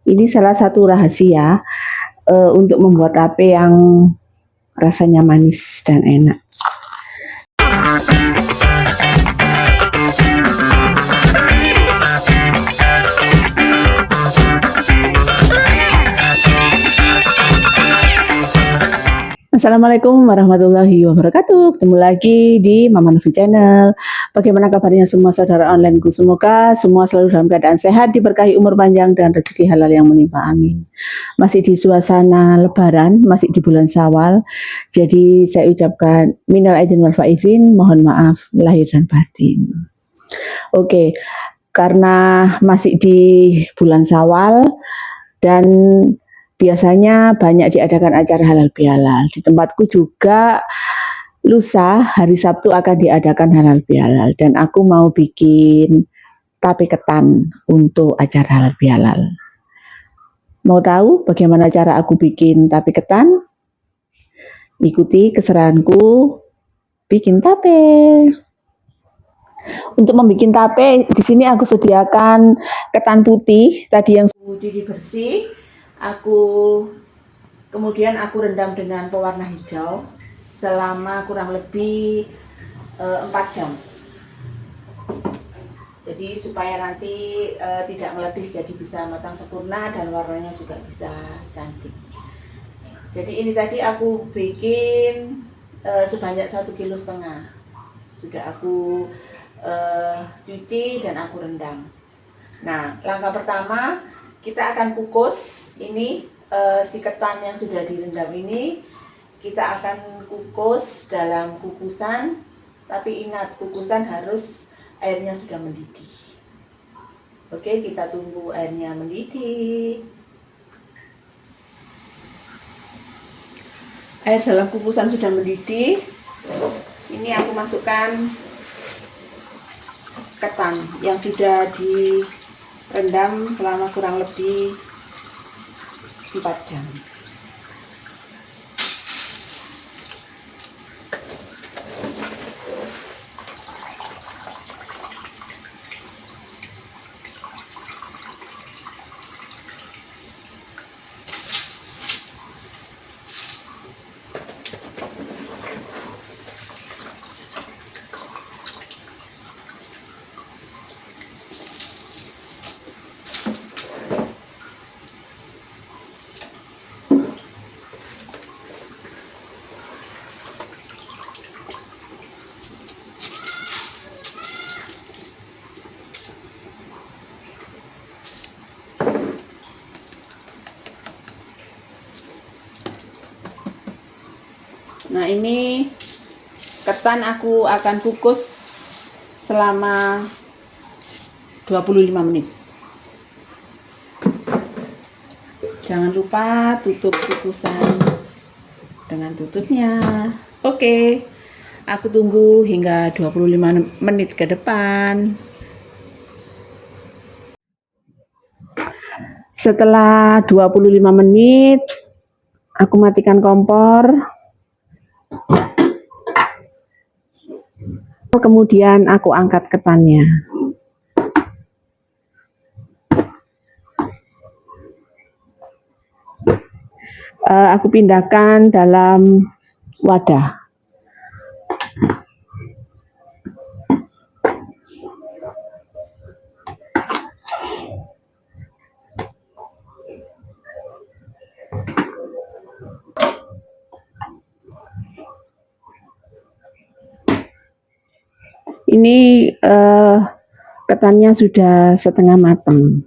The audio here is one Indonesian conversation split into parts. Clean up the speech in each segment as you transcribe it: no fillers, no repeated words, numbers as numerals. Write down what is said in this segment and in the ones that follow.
Ini salah satu rahasia untuk membuat tape yang rasanya manis dan enak. Assalamualaikum warahmatullahi wabarakatuh. Ketemu lagi di Mama Novi Channel. Bagaimana kabarnya semua saudara onlineku? Semoga semua selalu dalam keadaan sehat, diberkahi umur panjang dan rezeki halal yang melimpah. Amin. Masih di suasana Lebaran, masih di bulan Syawal. Jadi saya ucapkan minal aidin wal faizin, mohon maaf lahir dan batin. Oke, karena masih di bulan Syawal dan biasanya banyak diadakan acara halal bihalal. Di tempatku juga lusa hari Sabtu akan diadakan halal bihalal dan aku mau bikin tape ketan untuk acara halal bihalal. Mau tahu bagaimana cara aku bikin tape ketan? Ikuti keseruanku bikin tape. Untuk membuat tape, di sini aku sediakan ketan putih tadi yang sudah bersih. Kemudian aku rendam dengan pewarna hijau selama kurang lebih 4 jam. Jadi supaya nanti tidak meletis, jadi bisa matang sempurna dan warnanya juga bisa cantik. Jadi ini tadi aku bikin sebanyak 1,5 kg. Sudah aku cuci dan aku rendam. Nah, langkah pertama kita akan kukus ini si ketan yang sudah direndam ini. Kita akan kukus dalam kukusan, tapi ingat kukusan harus airnya sudah mendidih. Oke, kita tunggu airnya mendidih. Air dalam kukusan sudah mendidih. Ini aku masukkan ketan yang sudah direndam selama kurang lebih 4 jam. Nah, ini ketan aku akan kukus selama 25 menit. Jangan lupa tutup kukusan dengan tutupnya. Oke, aku tunggu hingga 25 menit ke depan. Setelah 25 menit, aku matikan kompor. Kemudian aku angkat ketannya. Aku pindahkan dalam wadah. Ini ketannya sudah setengah matang.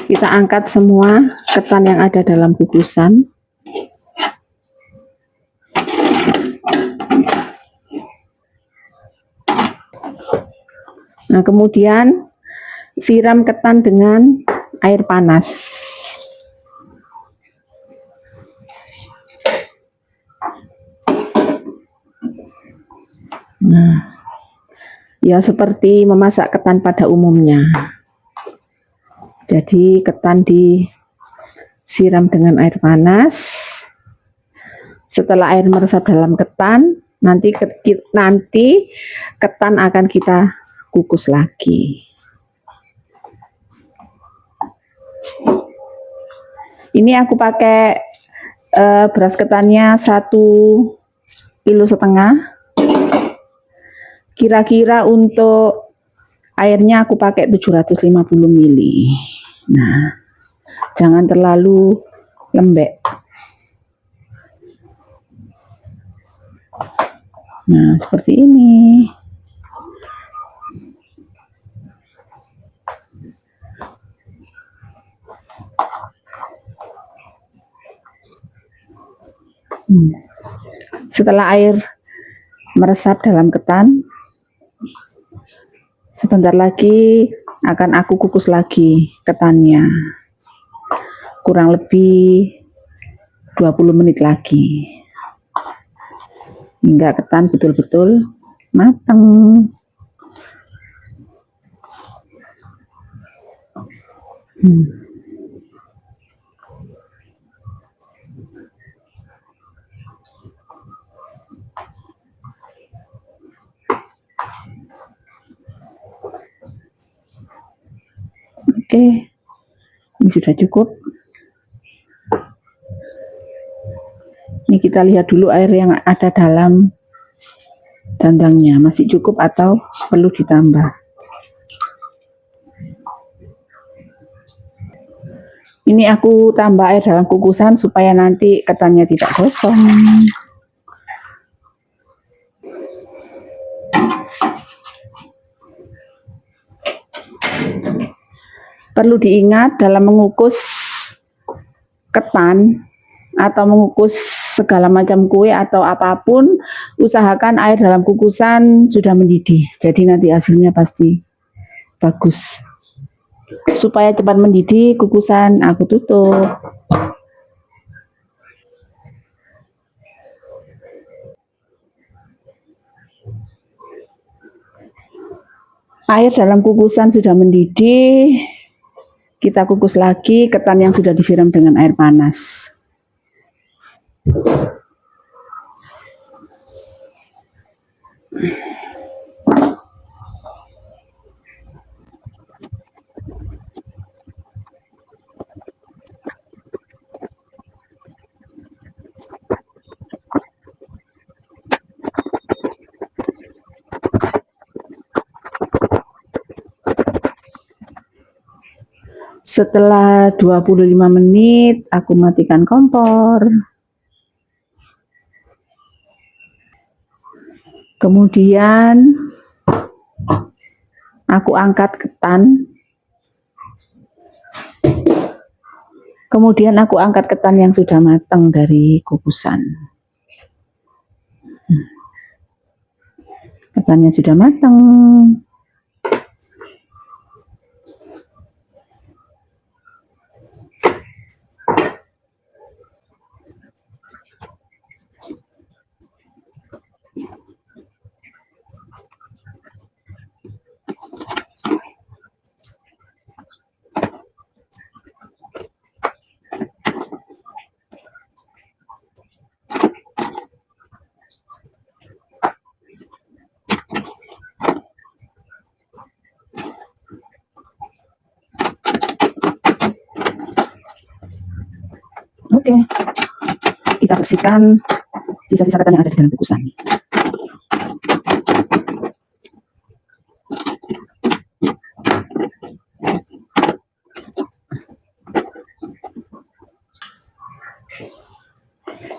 Kita angkat semua ketan yang ada dalam kukusan. Nah, kemudian siram ketan dengan air panas. Nah, ya seperti memasak ketan pada umumnya. Jadi ketan disiram dengan air panas. Setelah air meresap dalam ketan, nanti ketan akan kita kukus lagi. Ini aku pakai beras ketannya 1,5 kg. Kira-kira untuk airnya aku pakai 750 ml. Nah, jangan terlalu lembek. Nah, seperti ini. Setelah air meresap dalam ketan, sebentar lagi akan aku kukus lagi ketannya. Kurang lebih 20 menit lagi. Hingga ketan betul-betul matang. Oke, ini sudah cukup. Ini kita lihat dulu air yang ada dalam dandangnya, masih cukup atau perlu ditambah. Ini aku tambah air dalam kukusan supaya nanti ketannya tidak gosong. Perlu diingat dalam mengukus ketan atau mengukus segala macam kue atau apapun, usahakan air dalam kukusan sudah mendidih. Jadi nanti hasilnya pasti bagus. Supaya cepat mendidih, kukusan aku tutup. Air dalam kukusan sudah mendidih. Kita kukus lagi ketan yang sudah disiram dengan air panas. Setelah 25 menit, aku matikan kompor. Kemudian aku angkat ketan. Kemudian aku angkat ketan yang sudah matang dari kukusan. Ketannya sudah matang. Oke, kita bersihkan sisa-sisa ketan yang ada di dalam kukusan.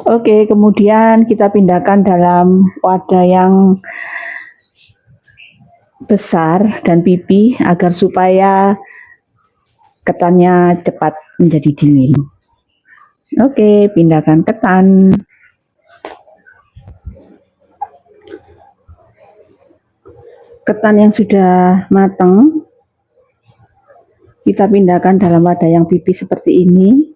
Oke, kemudian kita pindahkan dalam wadah yang besar dan pipih agar supaya ketannya cepat menjadi dingin. Oke, pindahkan ketan. ketan yang sudah matang kita pindahkan dalam wadah yang pipih seperti ini.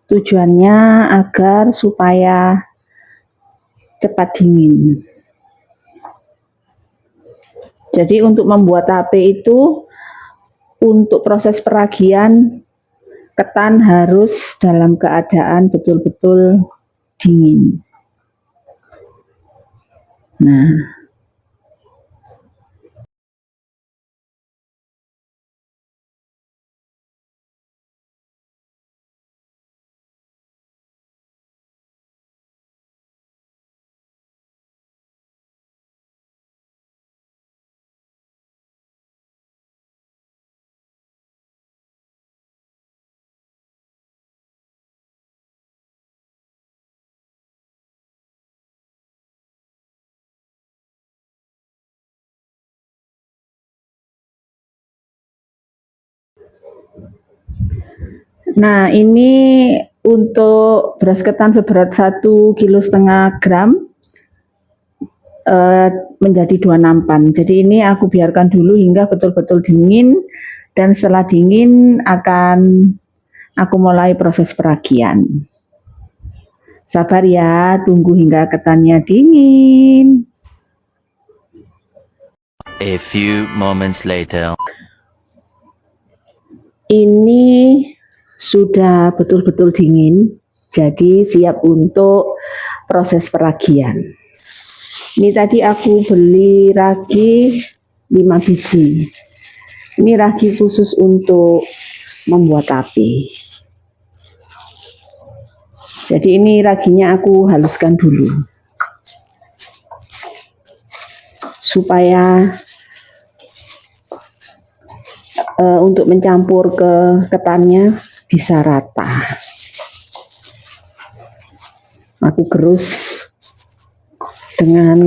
Tujuannya agar supaya cepat dingin. Jadi untuk membuat tape itu, untuk proses peragian ketan harus dalam keadaan betul-betul dingin. Nah, ini untuk beras ketan seberat 1,5 kg menjadi 2 nampan. Jadi ini aku biarkan dulu hingga betul-betul dingin, dan setelah dingin akan aku mulai proses peragian. Sabar ya, tunggu hingga ketannya dingin. A few moments later. Ini sudah betul-betul dingin, jadi siap untuk proses peragian. Ini tadi aku beli ragi 5 biji. Ini ragi khusus untuk membuat tape. Jadi ini raginya aku haluskan dulu supaya untuk mencampur ke ketannya bisa rata. Aku gerus dengan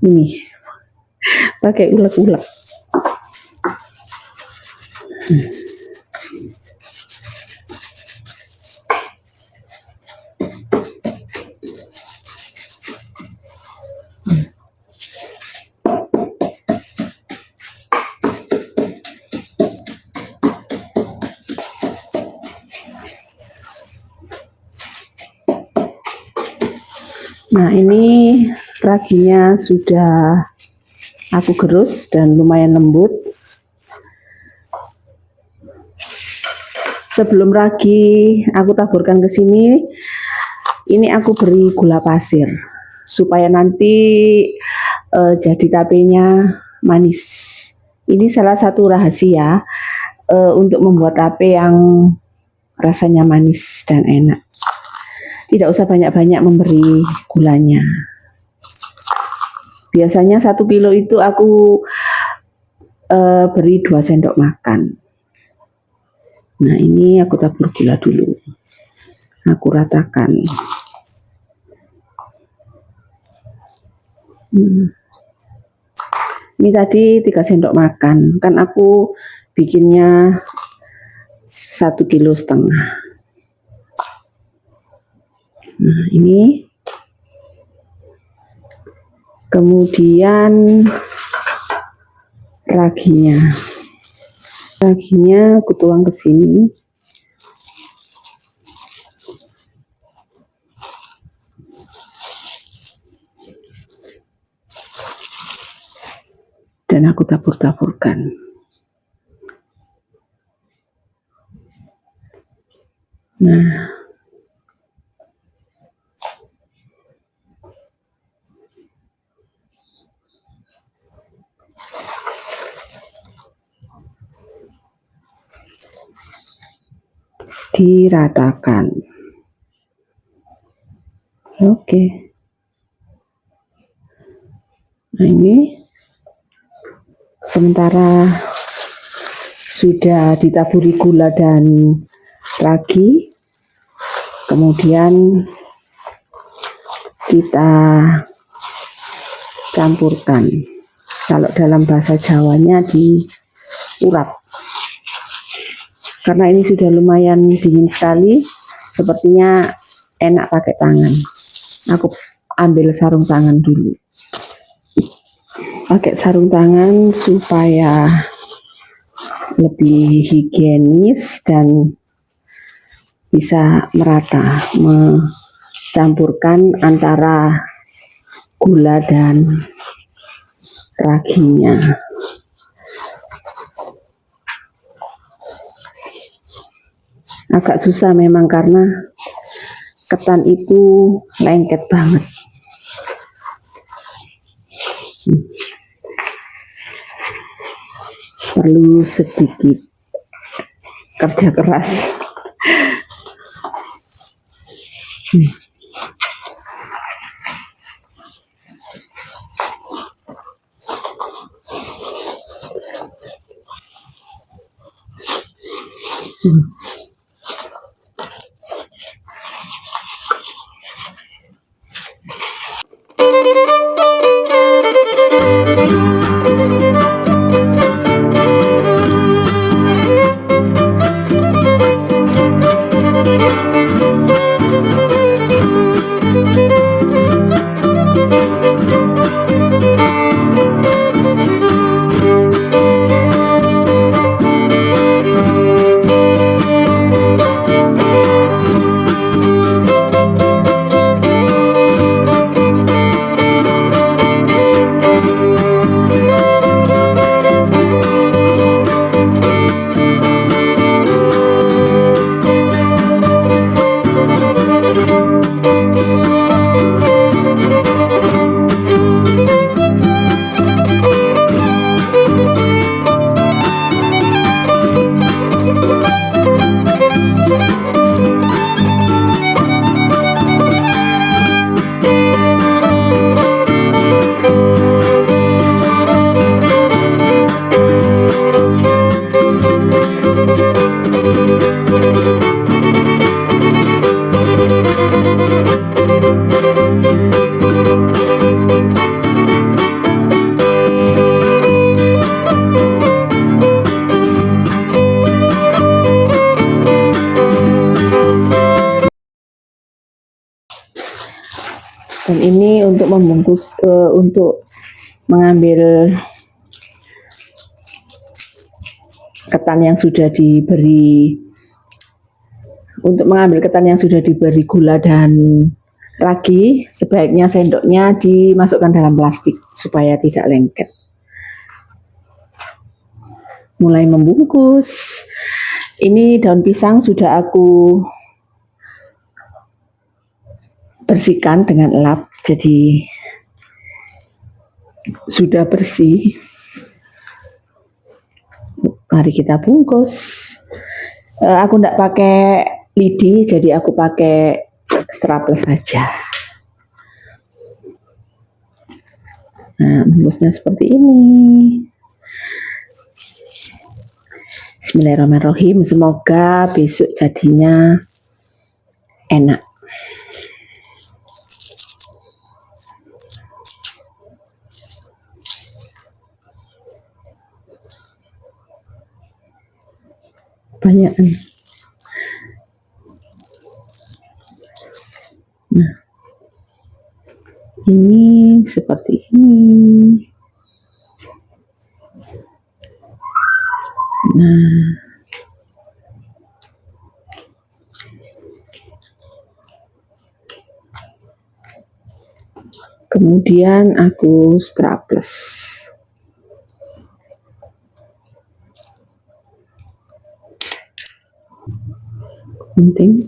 ini, pakai ulek-ulek. Nah, ini raginya sudah aku gerus dan lumayan lembut. Sebelum ragi aku taburkan ke sini, ini aku beri gula pasir supaya nanti jadi tapenya manis. Ini salah satu rahasia untuk membuat tape yang rasanya manis dan enak. Tidak usah banyak-banyak memberi gulanya. Biasanya 1 kilo itu aku beri 2 sendok makan. Nah, ini aku tabur gula dulu. Aku ratakan. Ini tadi 3 sendok makan. Kan aku bikinnya 1,5 kilo. Nah, ini kemudian raginya aku tuang ke sini. Dan aku tabur-taburkan. Nah, diratakan. Oke. Nah, ini sementara sudah ditaburi gula dan ragi, kemudian kita campurkan. Kalau dalam bahasa Jawanya diulap. Karena ini sudah lumayan dingin sekali, sepertinya enak pakai tangan. Aku ambil sarung tangan dulu. pakai sarung tangan supaya lebih higienis dan bisa merata mencampurkan antara gula dan raginya. Agak susah memang karena ketan itu lengket banget. Perlu sedikit kerja keras. Dan ini untuk membungkus, untuk mengambil ketan yang sudah diberi, untuk mengambil ketan yang sudah diberi gula dan ragi, sebaiknya sendoknya dimasukkan dalam plastik supaya tidak lengket. Mulai membungkus. Ini daun pisang sudah aku bersihkan dengan lap, jadi sudah bersih. Mari kita bungkus. Aku tidak pakai lidi, jadi aku pakai strapless saja. Nah, bungkusnya seperti ini. Bismillahirrahmanirrahim. Semoga besok jadinya enak. Banyakan. Nah, ini seperti ini. Nah, kemudian aku strapless. Penting.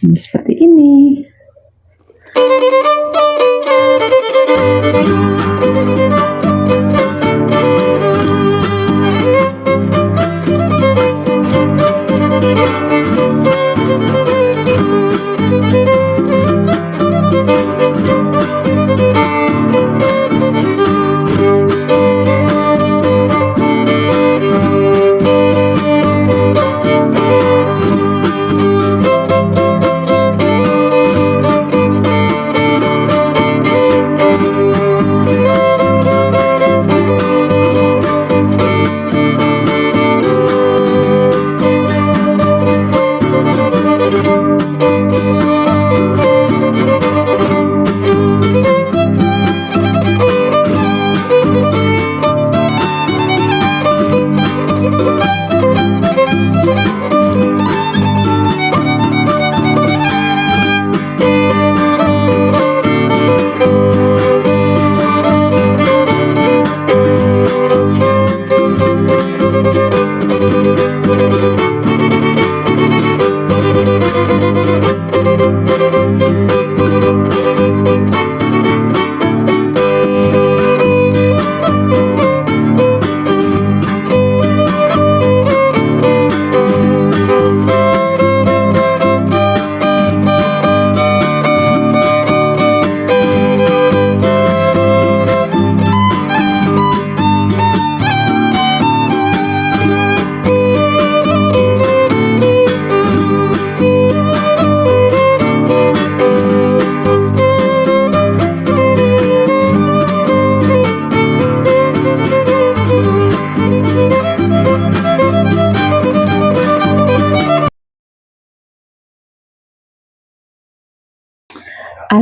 Ini seperti ini.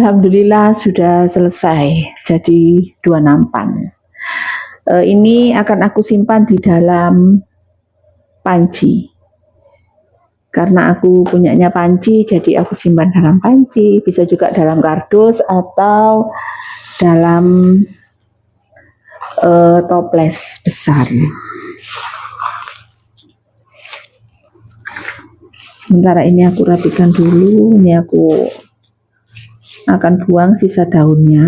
Alhamdulillah sudah selesai jadi 2 nampan. Ini akan aku simpan di dalam panci. Karena aku punyanya panci, jadi aku simpan dalam panci. Bisa juga dalam kardus atau dalam toples besar. Sementara ini aku rapikan dulu. Ini aku akan buang sisa daunnya.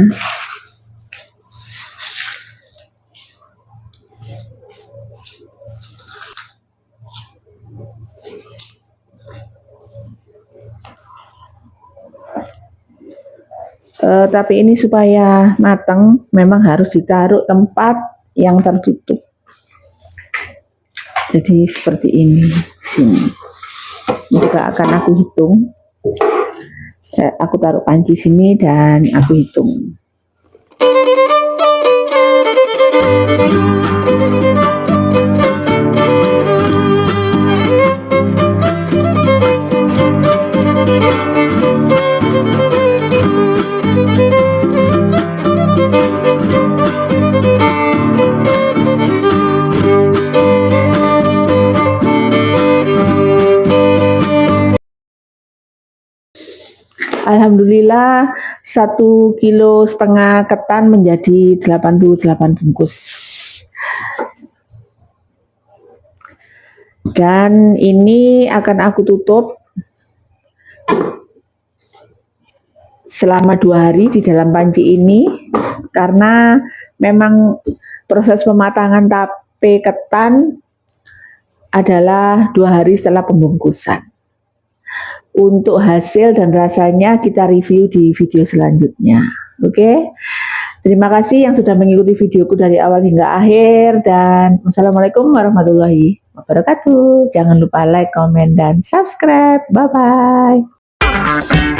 Tapi ini supaya matang memang harus ditaruh tempat yang tertutup. Jadi seperti ini sini. Ini juga akan aku hitung. Aku taruh panci sini dan aku hitung. Alhamdulillah 1,5 kilo ketan menjadi 88 bungkus. Dan ini akan aku tutup selama 2 hari di dalam panci ini, karena memang proses pematangan tape ketan adalah 2 hari setelah pembungkusan. Untuk hasil dan rasanya kita review di video selanjutnya. Oke. Terima kasih yang sudah mengikuti videoku dari awal hingga akhir, dan wassalamualaikum warahmatullahi wabarakatuh. Jangan lupa like, komen, dan subscribe. Bye bye.